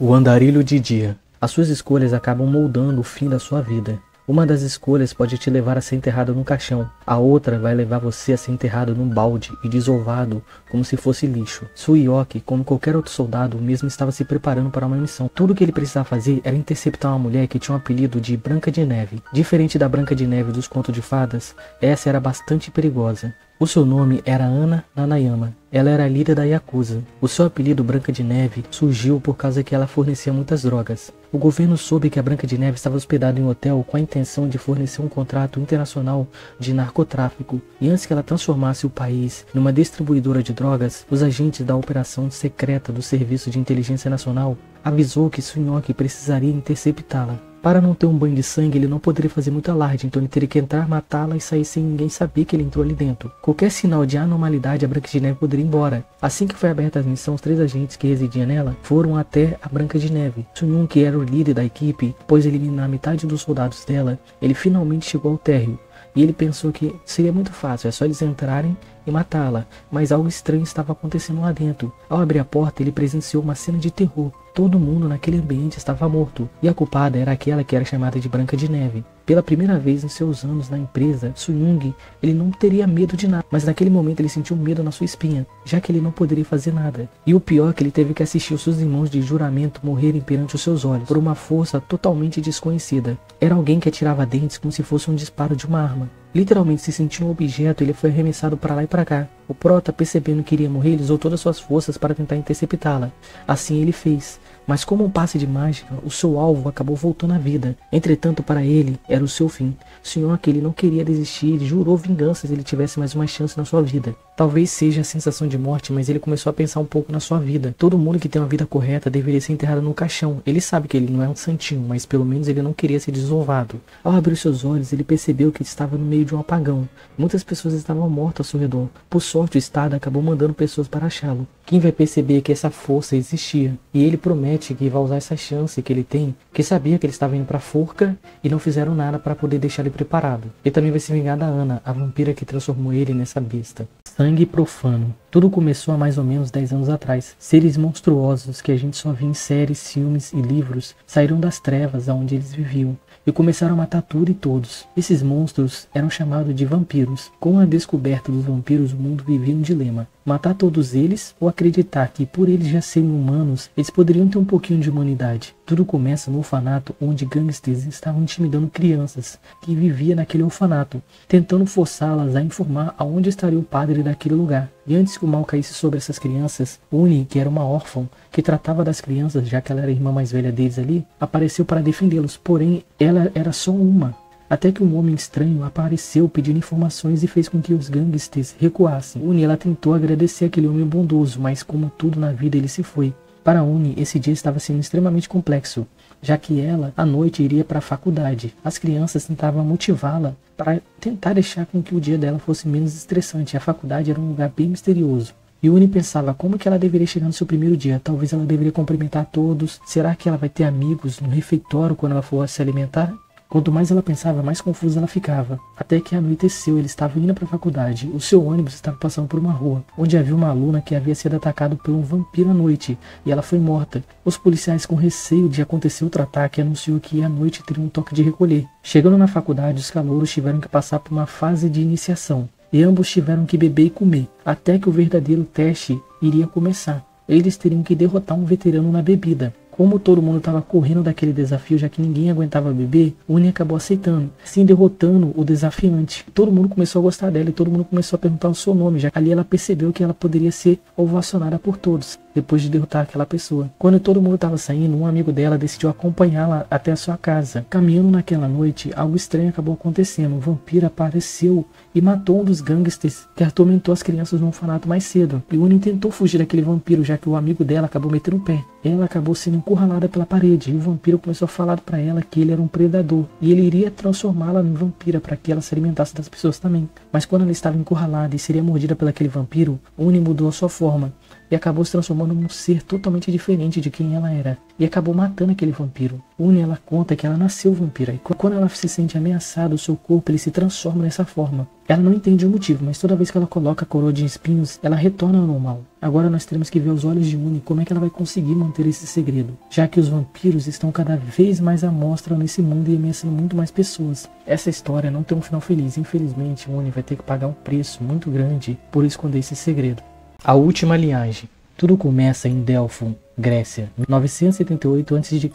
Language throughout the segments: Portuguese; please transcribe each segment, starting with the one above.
O andarilho de dia. As suas escolhas acabam moldando o fim da sua vida. Uma das escolhas pode te levar a ser enterrado num caixão. A outra vai levar você a ser enterrado num balde e desovado como se fosse lixo. Suyoki, como qualquer outro soldado, mesmo estava se preparando para uma missão. Tudo o que ele precisava fazer era interceptar uma mulher que tinha um apelido de Branca de Neve. Diferente da Branca de Neve dos contos de fadas, essa era bastante perigosa. O seu nome era Ana Nanayama. Ela era a líder da Yakuza. O seu apelido Branca de Neve surgiu por causa que ela fornecia muitas drogas. O governo soube que a Branca de Neve estava hospedada em um hotel com a intenção de fornecer um contrato internacional de narcotráfico. E antes que ela transformasse o país numa distribuidora de drogas, os agentes da operação secreta do Serviço de Inteligência Nacional avisou que Suyoki precisaria interceptá-la. Para não ter um banho de sangue, ele não poderia fazer muito alarde, então ele teria que entrar, matá-la e sair sem ninguém saber que ele entrou ali dentro. Qualquer sinal de anormalidade, a Branca de Neve poderia ir embora. Assim que foi aberta a missão, os 3 agentes que residiam nela foram até a Branca de Neve. Sunyun, que era o líder da equipe, após eliminar metade dos soldados dela, ele finalmente chegou ao térreo. E ele pensou que seria muito fácil, é só eles entrarem e matá-la, mas algo estranho estava acontecendo lá dentro. Ao abrir a porta, ele presenciou uma cena de terror. Todo mundo naquele ambiente estava morto, e a culpada era aquela que era chamada de Branca de Neve. Pela primeira vez em seus anos na empresa, Suyoung, ele não teria medo de nada, mas naquele momento ele sentiu medo na sua espinha, já que ele não poderia fazer nada. E o pior é que ele teve que assistir os seus irmãos de juramento morrerem perante os seus olhos, por uma força totalmente desconhecida. Era alguém que atirava dentes como se fosse um disparo de uma arma. Literalmente se sentia um objeto e ele foi arremessado para lá e para cá. O prota, percebendo que iria morrer, ele usou todas as suas forças para tentar interceptá-la. Assim ele fez. Mas como um passe de mágica, o seu alvo acabou voltando à vida. Entretanto, para ele, era o seu fim. Senhor, que ele não queria desistir, ele jurou vingança se ele tivesse mais uma chance na sua vida. Talvez seja a sensação de morte, mas ele começou a pensar um pouco na sua vida. Todo mundo que tem uma vida correta deveria ser enterrado no caixão. Ele sabe que ele não é um santinho, mas pelo menos ele não queria ser desovado. Ao abrir seus olhos, ele percebeu que estava no meio de um apagão. Muitas pessoas estavam mortas ao seu redor. Por sorte, o Estado acabou mandando pessoas para achá-lo. Quem vai perceber que essa força existia? E ele promete que vai usar essa chance que ele tem, que sabia que ele estava indo para a forca e não fizeram nada para poder deixar ele preparado. Ele também vai se vingar da Ana, a vampira que transformou ele nessa besta. Sangue profano. Tudo começou há mais ou menos 10 anos atrás. Seres monstruosos que a gente só via em séries, filmes e livros saíram das trevas aonde eles viviam e começaram a matar tudo e todos. Esses monstros eram chamados de vampiros. Com a descoberta dos vampiros, o mundo vivia um dilema: matar todos eles ou acreditar que, por eles já serem humanos, eles poderiam ter um pouquinho de humanidade. Tudo começa no orfanato, onde gangsters estavam intimidando crianças que viviam naquele orfanato, tentando forçá-las a informar aonde estaria o padre daquele lugar. E antes que o mal caísse sobre essas crianças, Uni, que era uma órfã, que tratava das crianças, já que ela era a irmã mais velha deles ali, apareceu para defendê-los, porém ela era só uma. Até que um homem estranho apareceu pedindo informações e fez com que os gangsters recuassem. Uni, ela tentou agradecer aquele homem bondoso, mas como tudo na vida, ele se foi. Para Uni, esse dia estava sendo extremamente complexo, já que ela, à noite, iria para a faculdade. As crianças tentavam motivá-la para tentar deixar com que o dia dela fosse menos estressante. A faculdade era um lugar bem misterioso. E Uni pensava como que ela deveria chegar no seu primeiro dia. Talvez ela deveria cumprimentar todos. Será que ela vai ter amigos no refeitório quando ela for se alimentar? Quanto mais ela pensava, mais confusa ela ficava. Até que anoiteceu, ele estava indo para a faculdade. O seu ônibus estava passando por uma rua, onde havia uma aluna que havia sido atacada por um vampiro à noite, e ela foi morta. Os policiais, com receio de acontecer outro ataque, anunciou que à noite teria um toque de recolher. Chegando na faculdade, os calouros tiveram que passar por uma fase de iniciação, e ambos tiveram que beber e comer, até que o verdadeiro teste iria começar. Eles teriam que derrotar um veterano na bebida. Como todo mundo estava correndo daquele desafio, já que ninguém aguentava beber, Uni acabou aceitando, sim, derrotando o desafiante. Todo mundo começou a gostar dela e todo mundo começou a perguntar o seu nome, já que ali ela percebeu que ela poderia ser ovacionada por todos, depois de derrotar aquela pessoa. Quando todo mundo estava saindo, um amigo dela decidiu acompanhá-la até a sua casa. Caminhando naquela noite, algo estranho acabou acontecendo. Um vampiro apareceu e matou um dos gangsters que atormentou as crianças no orfanato mais cedo. E Uni tentou fugir daquele vampiro, já que o amigo dela acabou metendo o pé. Ela acabou sendo encurralada pela parede, e o vampiro começou a falar para ela que ele era um predador, e ele iria transformá-la em vampira para que ela se alimentasse das pessoas também. Mas quando ela estava encurralada e seria mordida por aquele vampiro, Uni mudou a sua forma e acabou se transformando num ser totalmente diferente de quem ela era, e acabou matando aquele vampiro. Uni, ela conta que ela nasceu vampira, e quando ela se sente ameaçada, o seu corpo ele se transforma nessa forma. Ela não entende o motivo, mas toda vez que ela coloca a coroa de espinhos, ela retorna ao normal. Agora nós teremos que ver aos olhos de Uni como é que ela vai conseguir manter esse segredo, já que os vampiros estão cada vez mais à mostra nesse mundo e ameaçando muito mais pessoas. Essa história não tem um final feliz, infelizmente Uni vai ter que pagar um preço muito grande por esconder esse segredo. A última linhagem. Tudo começa em Delfos, Grécia, 978 a.C.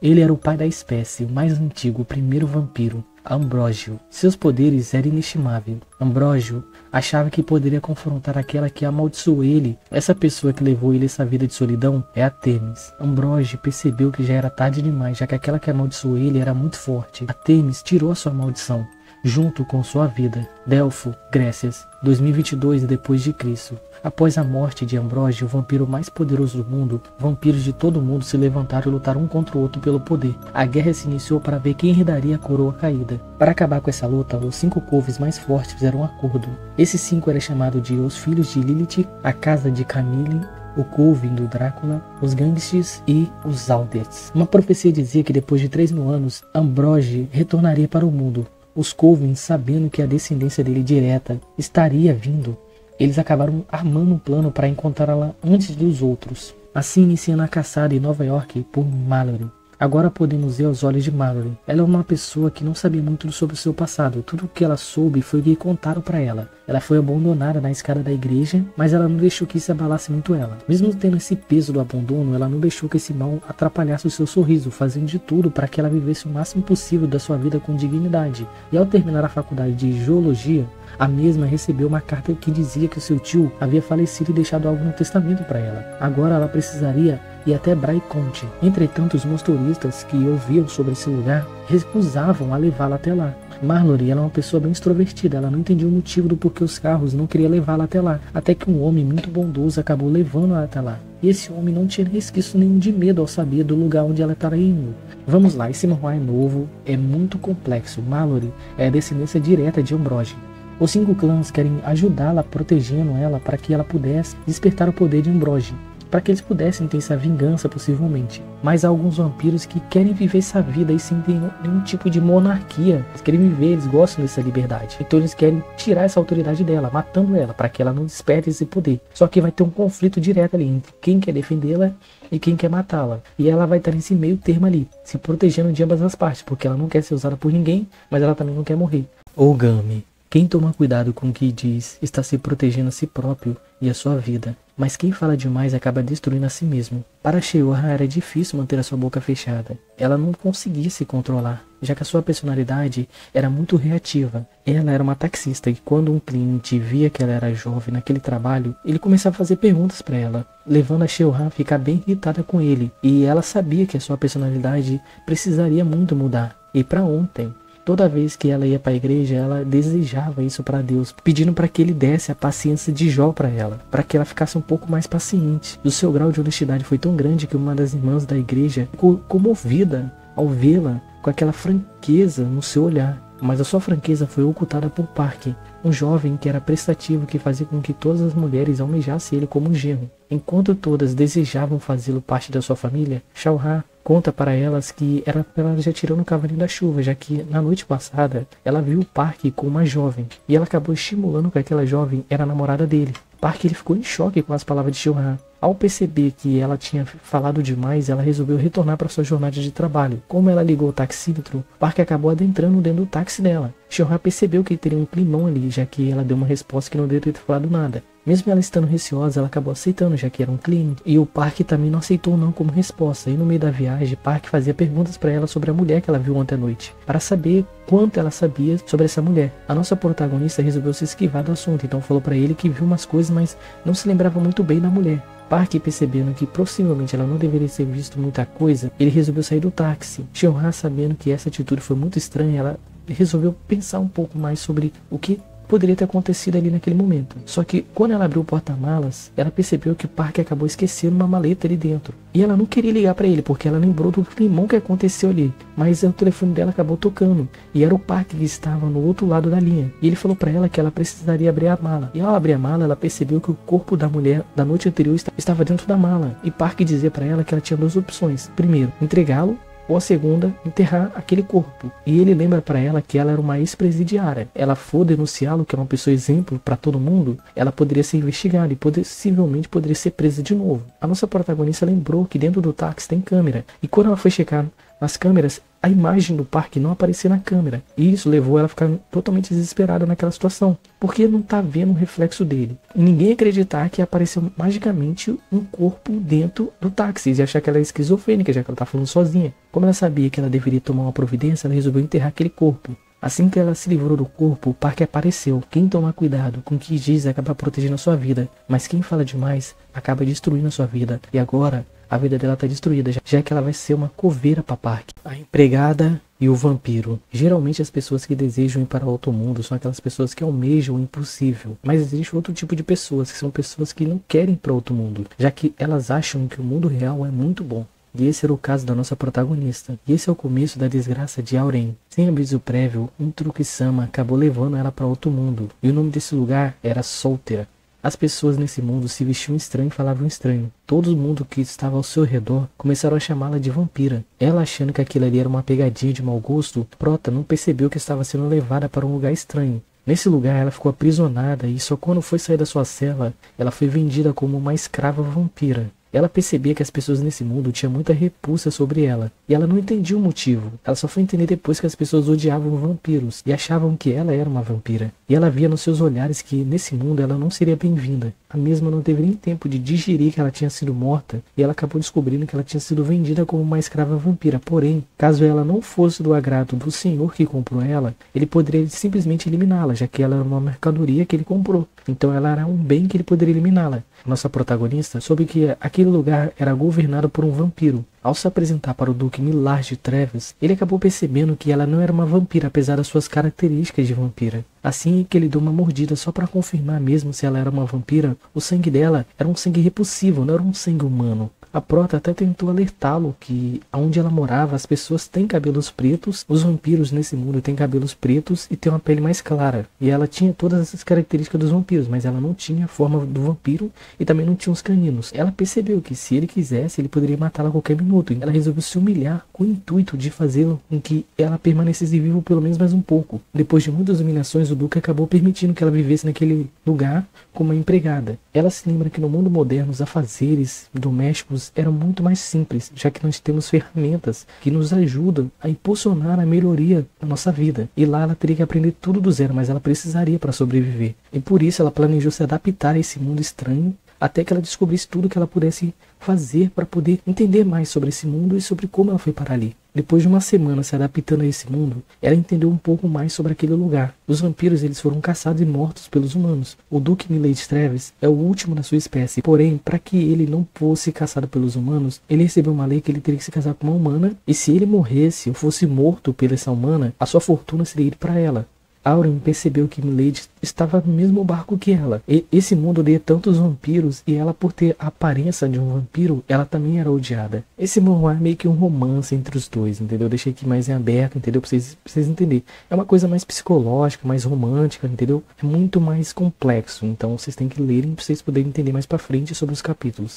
Ele era o pai da espécie, o mais antigo, o primeiro vampiro, Ambrógio. Seus poderes eram inestimáveis. Ambrógio achava que poderia confrontar aquela que amaldiçoou ele. Essa pessoa que levou ele essa vida de solidão é a Têmis. Ambrógio percebeu que já era tarde demais, já que aquela que amaldiçoou ele era muito forte. A Têmis tirou a sua maldição, junto com sua vida. Delfos, Grécia, 2022 depois de Cristo. Após a morte de Ambrógio, o vampiro mais poderoso do mundo, vampiros de todo mundo se levantaram e lutaram um contra o outro pelo poder. A guerra se iniciou para ver quem herdaria a coroa caída. Para acabar com essa luta, os 5 couves mais fortes fizeram um acordo. Esses 5 eram chamados de os filhos de Lilith, a casa de Camille, o Coven do Drácula, os Gangsters e os Aldets. Uma profecia dizia que depois de 3.000 anos, Ambrógio retornaria para o mundo. Os Coven, sabendo que a descendência dele direta estaria vindo, eles acabaram armando um plano para encontrá-la antes dos outros, assim iniciando a caçada em Nova York por Mallory. Agora podemos ver aos olhos de Mallory. Ela é uma pessoa que não sabia muito sobre o seu passado. Tudo o que ela soube foi o que contaram para ela. Ela foi abandonada na escada da igreja, mas ela não deixou que isso abalasse muito ela. Mesmo tendo esse peso do abandono, ela não deixou que esse mal atrapalhasse o seu sorriso, fazendo de tudo para que ela vivesse o máximo possível da sua vida com dignidade. E ao terminar a faculdade de geologia, a mesma recebeu uma carta que dizia que o seu tio havia falecido e deixado algo no testamento para ela. Agora ela precisaria ir até Braiconte. Entretanto, os motoristas que ouviam sobre esse lugar recusavam a levá-la até lá. Mallory era uma pessoa bem extrovertida, ela não entendia o motivo do porquê os carros não queriam levá-la até lá, até que um homem muito bondoso acabou levando-a até lá. E esse homem não tinha resquício nenhum de medo ao saber do lugar onde ela estava indo. Vamos lá, esse manual é novo, é muito complexo. Mallory é a descendência direta de Ambrógio. Os 5 clãs querem ajudá-la, protegendo ela para que ela pudesse despertar o poder de Ambrógio, para que eles pudessem ter essa vingança possivelmente. Mas há alguns vampiros que querem viver essa vida e sem ter nenhum tipo de monarquia. Eles querem viver, eles gostam dessa liberdade. Então eles querem tirar essa autoridade dela, matando ela, para que ela não desperte esse poder. Só que vai ter um conflito direto ali entre quem quer defendê-la e quem quer matá-la. E ela vai estar nesse meio termo ali, se protegendo de ambas as partes, porque ela não quer ser usada por ninguém, mas ela também não quer morrer. Ogami. Quem toma cuidado com o que diz está se protegendo a si próprio e a sua vida, mas quem fala demais acaba destruindo a si mesmo. Para Shioha era difícil manter a sua boca fechada. Ela não conseguia se controlar, já que a sua personalidade era muito reativa. Ela era uma taxista e quando um cliente via que ela era jovem naquele trabalho, ele começava a fazer perguntas para ela, levando a Shioha a ficar bem irritada com ele. E ela sabia que a sua personalidade precisaria muito mudar. E para ontem, toda vez que ela ia para a igreja, ela desejava isso para Deus, pedindo para que ele desse a paciência de Jó para ela, para que ela ficasse um pouco mais paciente. O seu grau de honestidade foi tão grande que uma das irmãs da igreja ficou comovida ao vê-la com aquela franqueza no seu olhar. Mas a sua franqueza foi ocultada por Park, um jovem que era prestativo, que fazia com que todas as mulheres almejassem ele como um genro. Enquanto todas desejavam fazê-lo parte da sua família, Shioha conta para elas que era para ela já tirando o cavalinho da chuva, já que na noite passada ela viu o Park com uma jovem e ela acabou estimulando que aquela jovem era a namorada dele. Park ele ficou em choque com as palavras de Shioha. Ao perceber que ela tinha falado demais, ela resolveu retornar para sua jornada de trabalho. Como ela ligou o taxímetro, Park acabou adentrando dentro do táxi dela. Shioha percebeu que teria um climão ali, já que ela deu uma resposta que não deveria ter falado nada. Mesmo ela estando receosa, ela acabou aceitando, já que era um cliente. E o Park também não aceitou não como resposta. E no meio da viagem, Park fazia perguntas para ela sobre a mulher que ela viu ontem à noite, para saber quanto ela sabia sobre essa mulher. A nossa protagonista resolveu se esquivar do assunto, então falou para ele que viu umas coisas, mas não se lembrava muito bem da mulher. Park, percebendo que possivelmente ela não deveria ter visto muita coisa, ele resolveu sair do táxi. Shioha, sabendo que essa atitude foi muito estranha, ela resolveu pensar um pouco mais sobre o que poderia ter acontecido ali naquele momento. Só que quando ela abriu o porta-malas, ela percebeu que o Park acabou esquecendo uma maleta ali dentro. E ela não queria ligar para ele, porque ela lembrou do climão que aconteceu ali. Mas o telefone dela acabou tocando. E era o Park que estava no outro lado da linha. E ele falou para ela que ela precisaria abrir a mala. E ao abrir a mala, ela percebeu que o corpo da mulher da noite anterior estava dentro da mala. E Park dizia para ela que ela tinha duas opções. Primeiro, entregá-lo ou a segunda, enterrar aquele corpo. E ele lembra para ela que ela era uma ex-presidiária. Ela for denunciá-lo, que é uma pessoa exemplo para todo mundo, ela poderia ser investigada e possivelmente poderia ser presa de novo. A nossa protagonista lembrou que dentro do táxi tem câmera. E quando ela foi checar nas câmeras, a imagem do parque não aparecia na câmera. E isso levou ela a ficar totalmente desesperada naquela situação, porque não tá vendo o reflexo dele. E ninguém acreditar que apareceu magicamente um corpo dentro do táxi e achar que ela é esquizofrênica, já que ela tá falando sozinha. Como ela sabia que ela deveria tomar uma providência, ela resolveu enterrar aquele corpo. Assim que ela se livrou do corpo, o parque apareceu. Quem toma cuidado com o que diz acaba protegendo a sua vida, mas quem fala demais acaba destruindo a sua vida. E agora a vida dela está destruída, já que ela vai ser uma coveira para parque. A empregada e o vampiro. Geralmente as pessoas que desejam ir para outro mundo são aquelas pessoas que almejam o impossível. Mas existe outro tipo de pessoas, que são pessoas que não querem ir para outro mundo, já que elas acham que o mundo real é muito bom. E esse era o caso da nossa protagonista. E esse é o começo da desgraça de Auren. Sem aviso prévio, um truque-sama acabou levando ela para outro mundo. E o nome desse lugar era Soltera. As pessoas nesse mundo se vestiam estranho e falavam estranho. Todo mundo que estava ao seu redor começaram a chamá-la de vampira. Ela, achando que aquilo ali era uma pegadinha de mau gosto, Prota não percebeu que estava sendo levada para um lugar estranho. Nesse lugar ela ficou aprisionada e só quando foi sair da sua cela, ela foi vendida como uma escrava vampira. Ela percebia que as pessoas nesse mundo tinham muita repulsa sobre ela, e ela não entendia o motivo. Ela só foi entender depois que as pessoas odiavam vampiros e achavam que ela era uma vampira. E ela via nos seus olhares que nesse mundo ela não seria bem-vinda. A mesma não teve nem tempo de digerir que ela tinha sido morta, e ela acabou descobrindo que ela tinha sido vendida como uma escrava vampira. Porém, caso ela não fosse do agrado do senhor que comprou ela, ele poderia simplesmente eliminá-la, já que ela era uma mercadoria que ele comprou. Então ela era um bem que ele poderia eliminá-la. Nossa protagonista soube que aquele lugar era governado por um vampiro. Ao se apresentar para o Duque Millard de Treves, ele acabou percebendo que ela não era uma vampira, apesar das suas características de vampira. Assim que ele deu uma mordida só para confirmar mesmo se ela era uma vampira, o sangue dela era um sangue repulsivo, não era um sangue humano. A Prota até tentou alertá-lo que onde ela morava as pessoas têm cabelos pretos, os vampiros nesse mundo têm cabelos pretos e têm uma pele mais clara. E ela tinha todas essas características dos vampiros, mas ela não tinha a forma do vampiro e também não tinha os caninos. Ela percebeu que se ele quisesse, ele poderia matá-la a qualquer minuto. E ela resolveu se humilhar com o intuito de fazê-lo com que ela permanecesse viva pelo menos mais um pouco. Depois de muitas humilhações, o Duque acabou permitindo que ela vivesse naquele lugar como uma empregada. Ela se lembra que no mundo moderno os afazeres domésticos eram muito mais simples, já que nós temos ferramentas que nos ajudam a impulsionar a melhoria da nossa vida. E lá ela teria que aprender tudo do zero, mas ela precisaria para sobreviver. E por isso ela planejou se adaptar a esse mundo estranho, até que ela descobrisse tudo que ela pudesse fazer para poder entender mais sobre esse mundo e sobre como ela foi parar ali. Depois de uma semana se adaptando a esse mundo, ela entendeu um pouco mais sobre aquele lugar. Os vampiros eles foram caçados e mortos pelos humanos. O Duque Millard Treves é o último da sua espécie, porém, para que ele não fosse caçado pelos humanos, ele recebeu uma lei que ele teria que se casar com uma humana, e se ele morresse ou fosse morto pela essa humana, a sua fortuna seria ir para ela. Auren percebeu que Millard estava no mesmo barco que ela. E esse mundo odeia tantos vampiros, e ela, por ter a aparência de um vampiro, ela também era odiada. Esse manhwa é meio que um romance entre os dois, entendeu? Eu deixei aqui mais em aberto, entendeu? Pra vocês entenderem. É uma coisa mais psicológica, mais romântica, entendeu? É muito mais complexo, então vocês têm que lerem pra vocês poderem entender mais pra frente sobre os capítulos.